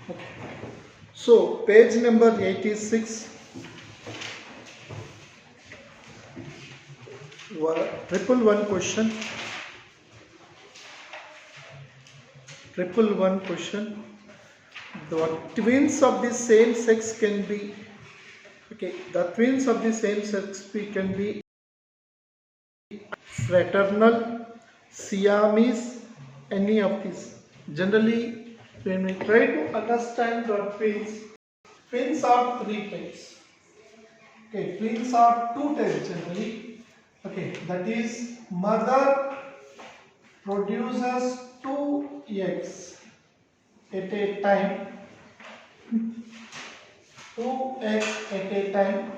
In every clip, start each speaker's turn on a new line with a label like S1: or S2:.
S1: Okay. So page number 86. Triple one question. The twins of the same sex can be, the twins of the same sex can be fraternal, Siamese, any of these. Generally, when we try to understand the twins are three types. Okay, twins are two types generally. Okay, that is mother produces two eggs at a time. Two eggs at a time.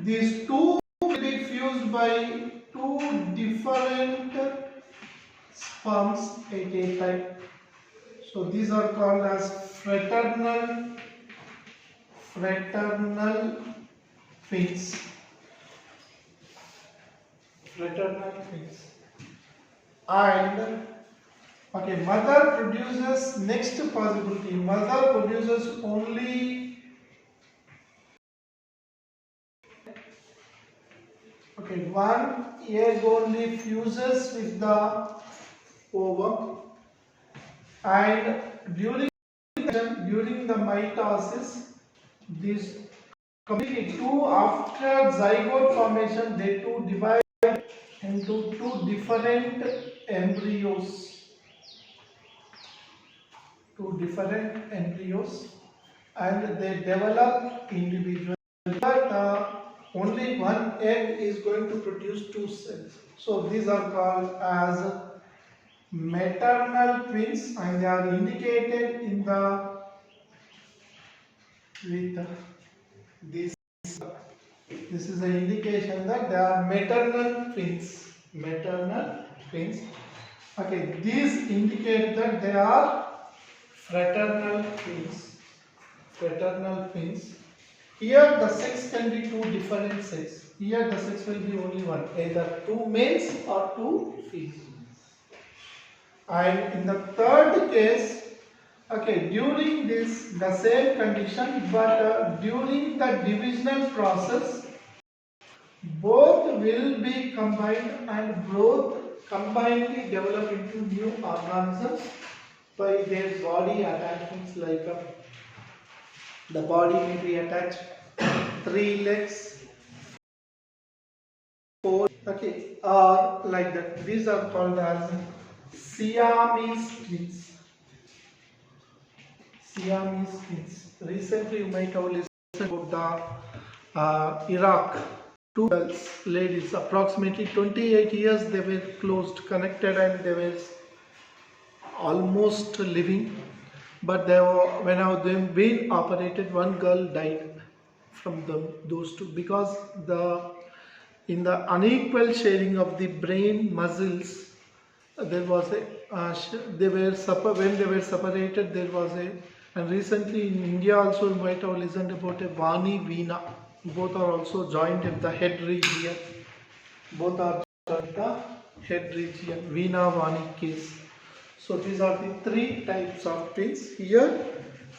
S1: These two will be fused by two different sperms at a time. So these are called as fraternal twins. Fraternal twins. And mother produces, next possibility, mother produces only one egg only fuses with the ovum, and during the mitosis, these completely two, after zygote formation, they two divide into two different embryos. And they develop individually. But only one egg is going to produce two cells. So these are called as maternal twins, and they are indicated in the with this. This is an indication that they are maternal twins. Okay, these indicate that they are fraternal twins. Here the sex can be two different sex. Here the sex will be only one, either two males or two females. And in the third case, during this the same condition, but during the divisional process, both will be combined and both combinedly develop into new organisms by their body attachments, like the body may be attached 3 legs, 4, or like that. These are called as Siamese twins. Recently, you might have listened about the Iraq. Two girls, ladies, approximately 28 years they were connected, and they were almost living. But when they been operated, one girl died from those two, because in the unequal sharing of the brain muscles, there was when they were separated, there was and recently in India also you might have listened about a Vani Veena. Both are also joined in the head region. Veena Vani case. So these are the three types of twins. Here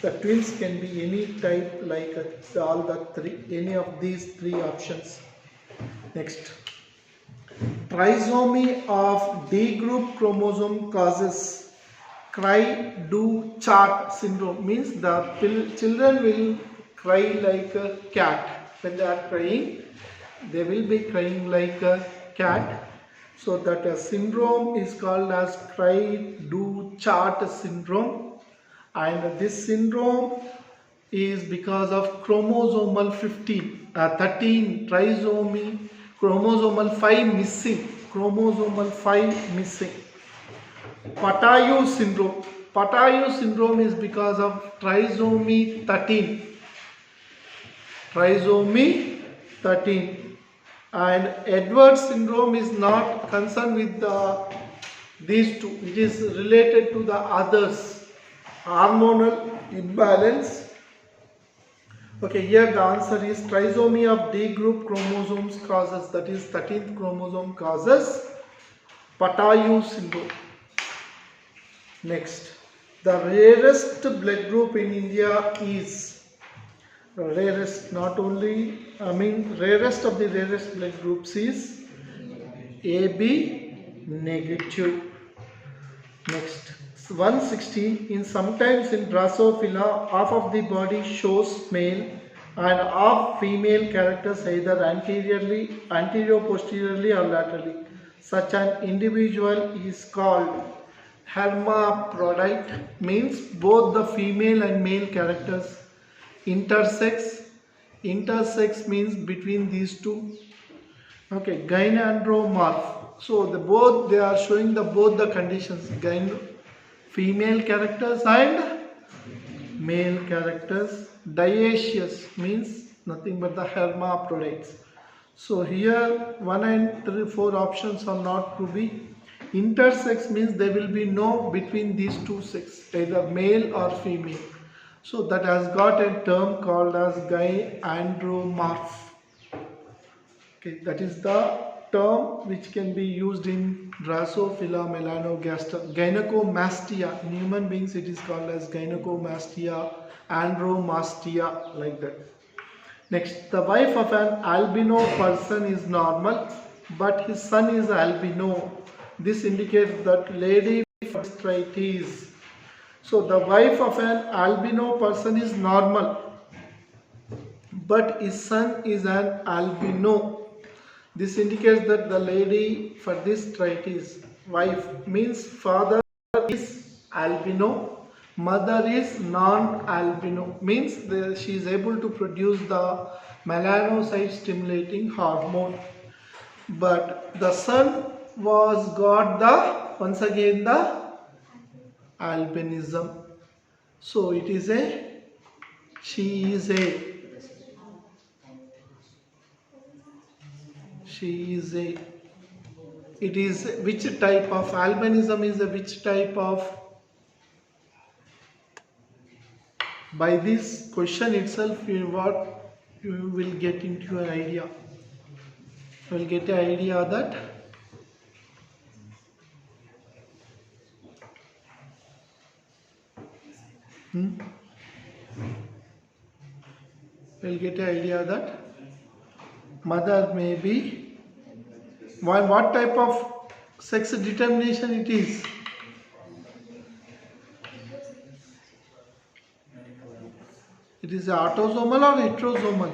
S1: the twins can be any type, like all the three, any of these three options. Next, trisomy of D group chromosome causes cry-do-chart syndrome. Means the children will cry like a cat. When they are crying, they will be crying like a cat. So that a syndrome is called as cry-do-chart syndrome, and this syndrome is because of chromosomal 13 trisomy, chromosomal 5 missing. Patayu syndrome is because of trisomy 13. And Edwards syndrome is not concerned with these two. It is related to the others. Hormonal imbalance. Here the answer is trisomy of D group chromosomes causes, that is 13th chromosome causes Patayu syndrome. Next, The rarest blood group in India is rarest, not only, rarest of the rarest blood groups is AB negative. Next, 160. Sometimes in Drosophila, half of the body shows male and half female characters either anterior-posteriorly or laterally. Such an individual is called hermaphrodite, means both the female and male characters intersex. Intersex means between these two. Okay, gynandromorph. So they are showing both the conditions, female characters and male characters. Dioecious means nothing but the hermaphrodites. So here 1 and 3, 4 options are not to be. Intersex means there will be no between these two sexes, either male or female. So that has got a term called as gynandromorph. Okay, that is the term which can be used in Drosophila melanogaster. Gynecomastia. In human beings it is called as gynecomastia, andromastia, like that. Next, the wife of an albino person is normal, but his son is albino. This indicates that lady first trait is. So the wife of an albino person is normal, but his son is an albino. This indicates that the lady for this trait is. Wife means father is albino, mother is non-albino, means she is able to produce the melanocyte stimulating hormone, but the son was got once again the albinism. So it is she is it is which type of albinism is which type of? By this question itself you will get into an idea. You will get an idea that mother may be. What type of sex determination it is? It is autosomal or heterosomal?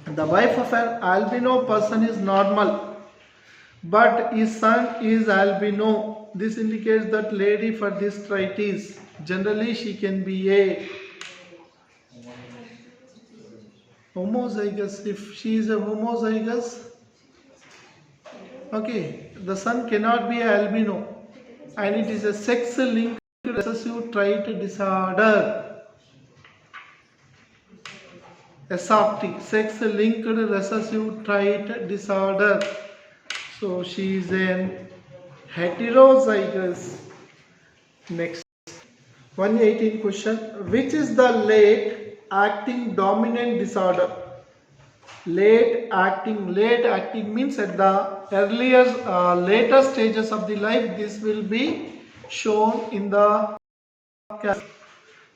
S1: The wife of an albino person is normal, but his son is albino. This indicates that lady for this trait is. Generally she can be a homozygous. If she is a homozygous, okay, the son cannot be albino, and it is a sex-linked recessive trait disorder. SRT, sex-linked recessive trait disorder. So she is an heterozygous. Next, 118 question. Which is the late acting dominant disorder? Late acting means at the earlier later stages of the life. This will be shown in the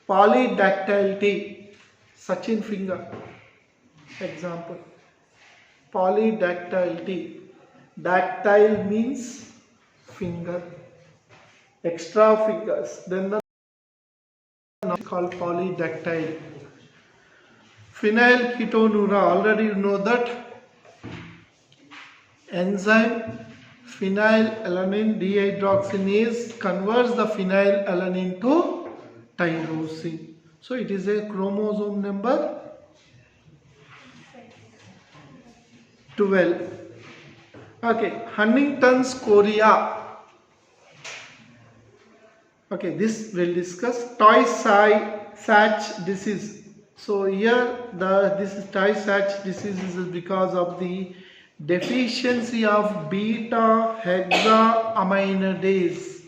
S1: polydactylity. Sachin finger example. Polydactylity. Dactyl means finger, extra fingers. Then the called polydactyl. Phenylketonura, already you know that enzyme phenylalanine dehydrogenase converts the phenylalanine to tyrosine. So it is a chromosome number 12. Okay, Huntington's chorea. Okay, this will discuss Tay-Sachs disease. So here this is Tay-Sachs disease is because of the deficiency of beta hexaminidase.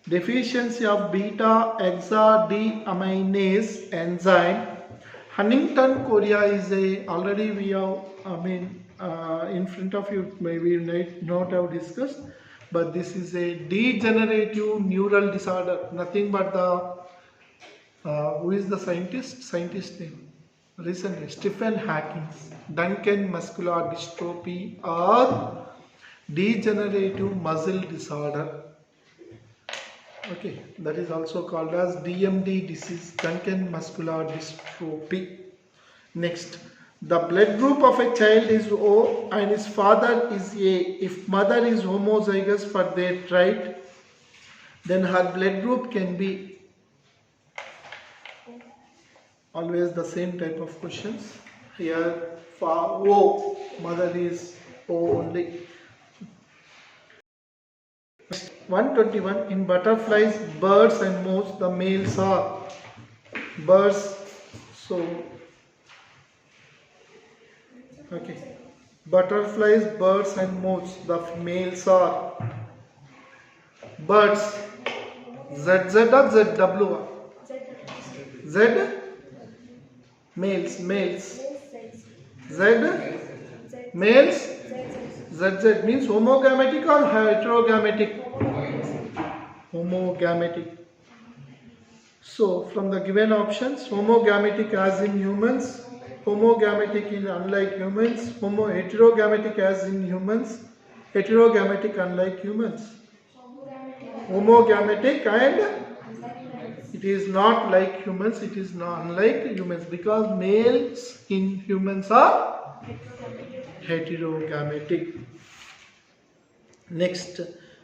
S1: Deficiency of beta hexadeaminase enzyme. Huntington chorea is already we have in front of you, maybe not have discussed. but this is a degenerative neural disorder. Nothing but the who is the scientist? Scientist name recently, Stephen Hawking's Duncan muscular dystrophy or degenerative muscle disorder. Okay, that is also called as DMD disease, Duncan muscular dystrophy. Next, the blood group of a child is O and his father is A. If mother is homozygous for their trait, then her blood group can be always the same type of questions. Here for O, mother is O only. 121. In butterflies, birds and moths, the males are birds. So, okay. Butterflies, birds and moths, the males are birds. ZZ or ZW? Z? Males. Z? Males? ZZ means homogametic or heterogametic? Homogametic. So from the given options, homogametic as in humans, homogametic in unlike humans, heterogametic as in humans, heterogametic unlike humans. Homogametic and it is not like humans, it is not unlike humans because males in humans are heterogametic. Next,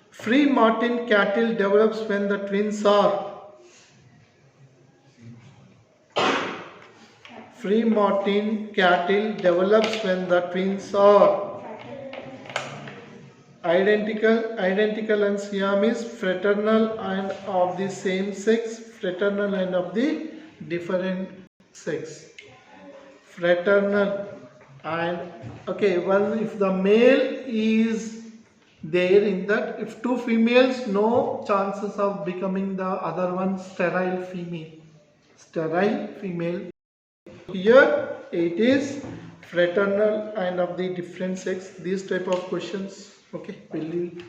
S1: free Martin cattle develops when the twins are free Martin cattle develops when the twins are identical and Siamese, fraternal and of the same sex, fraternal and of the different sex. Fraternal and okay, one if the male is there in that, if two females, no chances of becoming the other one sterile female. Sterile female. Here it is fraternal and of the different sex. These type of questions. Okay, we'll leave it.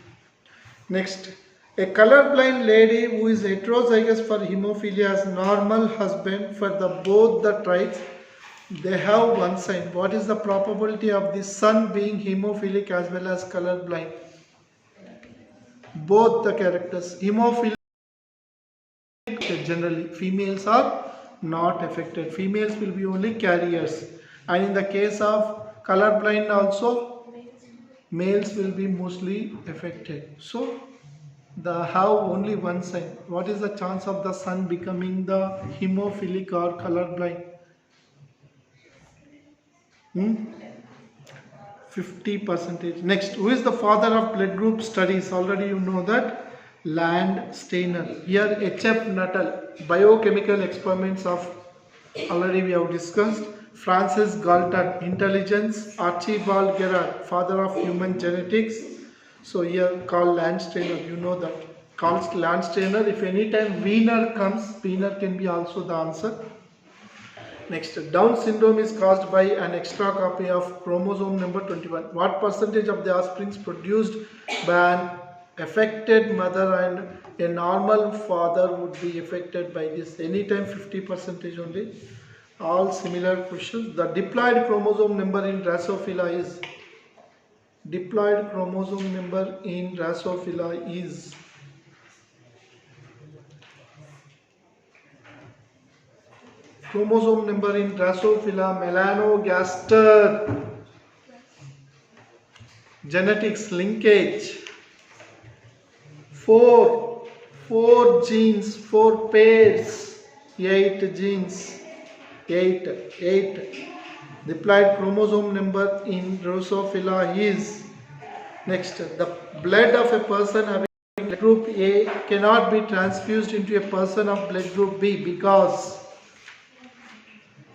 S1: Next, a colorblind lady who is heterozygous for hemophilia has normal husband for the both the traits. They have one sign. What is the probability of the son being hemophilic as well as colorblind? Both the characters. Hemophilic generally, females are not affected. Females will be only carriers. And in the case of colorblind also, males will be mostly affected. So, they have only one sign. What is the chance of the son becoming the hemophilic or colorblind? 50%. Next, who is the father of blood group studies? Already you know that. Landsteiner. Here H.F. Nuttall. Biochemical experiments of already we have discussed. Francis Galton. Intelligence. Archibald Gerard. Father of human genetics. So here Carl Landsteiner. You know that. Carl Landsteiner. If any time Wiener comes, Wiener can be also the answer. Next, Down syndrome is caused by an extra copy of chromosome number 21. What percentage of the offspring produced by an affected mother and a normal father would be affected by this? Anytime 50% only. All similar questions. The diploid chromosome number in Drosophila is diploid chromosome number in Drosophila is chromosome number in Drosophila melanogaster. Genetics linkage. 4 genes, 4 pairs, 8 genes, 8. Diploid chromosome number in Drosophila is. Next, the blood of a person having blood group A cannot be transfused into a person of blood group B because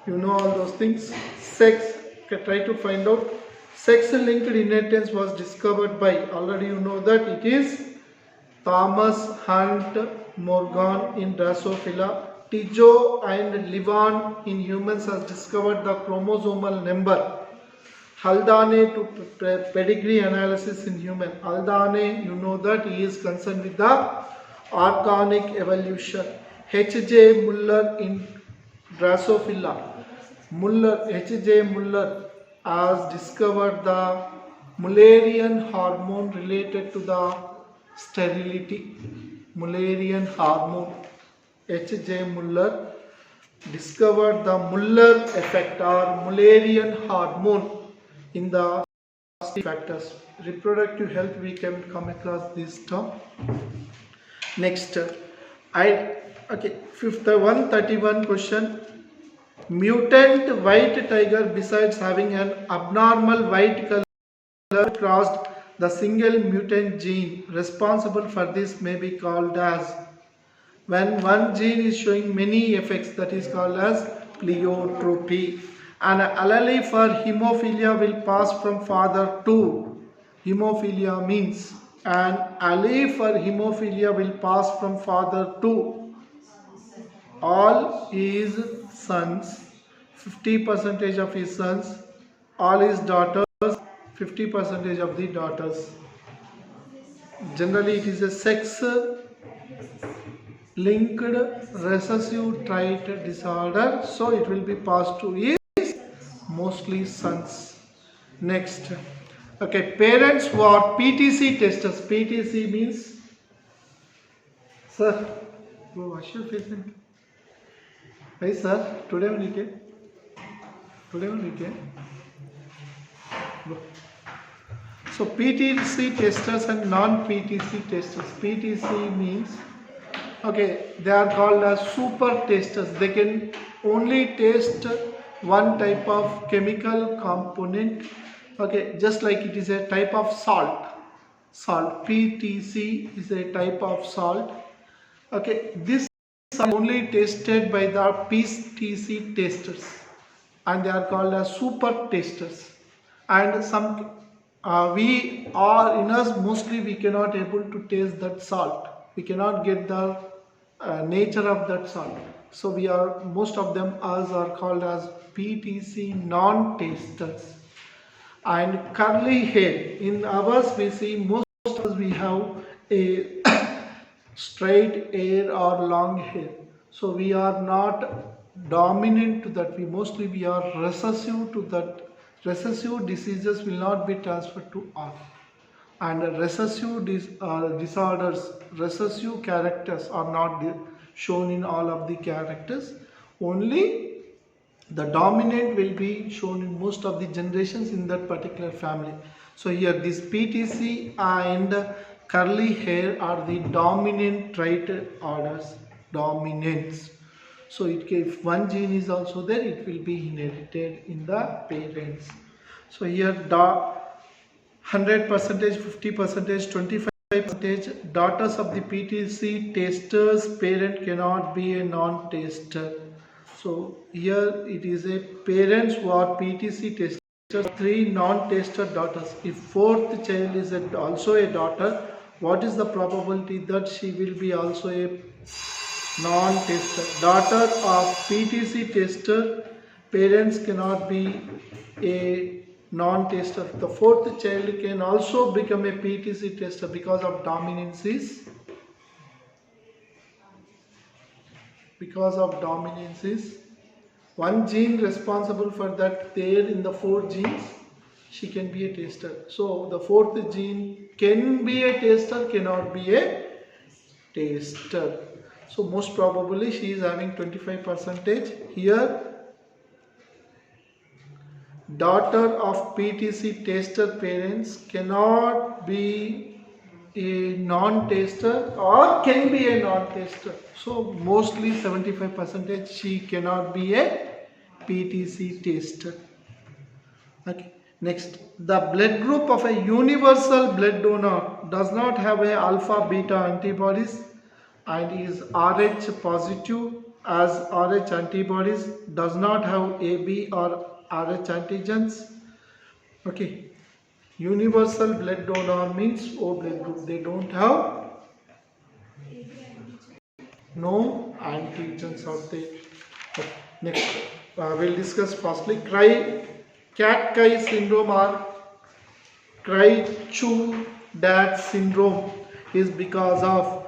S1: you know all those things. Sex, try to find out. Sex linked inheritance was discovered by, already you know that it is Thomas Hunt Morgan in Drosophila. Tijo and Levin in humans has discovered the chromosomal number. Haldane to pedigree analysis in human. Haldane, you know that he is concerned with the organic evolution. H.J. Muller in Drosophila. H.J. Muller has discovered the Mullerian hormone related to the sterility. Mullerian hormone. H.J. Muller discovered the Muller effect or Mullerian hormone in the factors. Reproductive health, we can come across this term. Next, fifth 131 question. Mutant white tiger, besides having an abnormal white color, crossed the single mutant gene responsible for this may be called as, when one gene is showing many effects, that is called as pleiotropy. An allele for hemophilia will pass from father to. Hemophilia means an allele for hemophilia will pass from father to all his sons, 50% of his sons, all his daughters, 50% of the daughters. Generally, it is a sex linked recessive trait disorder, so it will be passed to his mostly sons. Next, parents who are PTC testers. PTC means, sir, go wash your face. Hey sir, today only came. Go. So PTC testers and non-PTC testers. PTC means, they are called as super testers. They can only test one type of chemical component, just like it is a type of salt. PTC is a type of salt. This is only tested by the PTC testers, and they are called as super testers. And some we are in us, mostly we cannot able to taste that salt. We cannot get the nature of that salt. So most of them are called as PTC non-testers. And curly hair, in ours we see most of us we have a straight hair or long hair. So we are not dominant to that. We are recessive to that. Recessive diseases will not be transferred to us. And recessive disorders, recessive characters are not shown in all of the characters. Only the dominant will be shown in most of the generations in that particular family. So here this PTC and curly hair are the dominant trait orders, dominants. So if one gene is also there, it will be inherited in the parents. So here 100%, 50%, 25%, daughters of the PTC testers, parent cannot be a non-tester. So here it is a parents who are PTC testers, 3 non-tester daughters. If 4th child is also a daughter, what is the probability that she will be also a non-tester? Daughter of PTC tester, parents cannot be a non-tester. The 4th child can also become a PTC tester because of dominance. One gene responsible for that there in the 4 genes, she can be a tester. So the 4th gene can be a tester, cannot be a tester. So most probably she is having 25%. Here daughter of PTC tester parents cannot be a non-tester or can be a non-tester. So mostly 75% she cannot be a PTC tester. Next, the blood group of a universal blood donor does not have a alpha beta antibodies and is Rh positive, as Rh antibodies does not have AB or Rh antigens. Universal blood donor means O blood group. They don't have no antigens out there. Next, we'll discuss firstly cat-Guy syndrome or cry-chew-dad syndrome is because of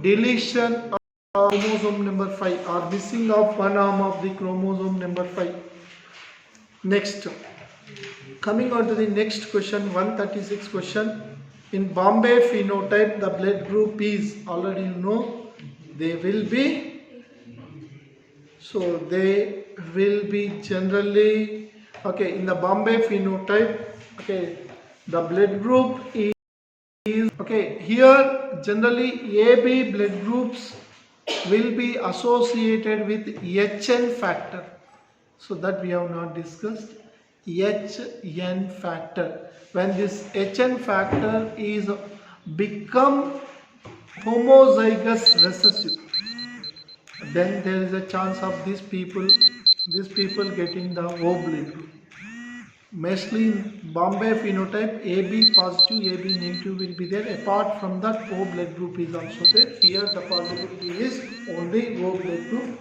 S1: deletion of chromosome number 5 or missing of one arm of the chromosome number 5. Next, coming on to the next question, 136 question. In Bombay phenotype, the blood group is, already you know, they will be generally, okay, in the Bombay phenotype, okay, the blood group is, okay, here generally AB blood groups will be associated with HN factor. So that we have not discussed. HN factor. When this HN factor is become homozygous recessive, then there is a chance of these people getting the O blood group. Mostly in Bombay phenotype, AB positive, AB negative will be there. Apart from that, O blood group is also there. Here the possibility is only O blood group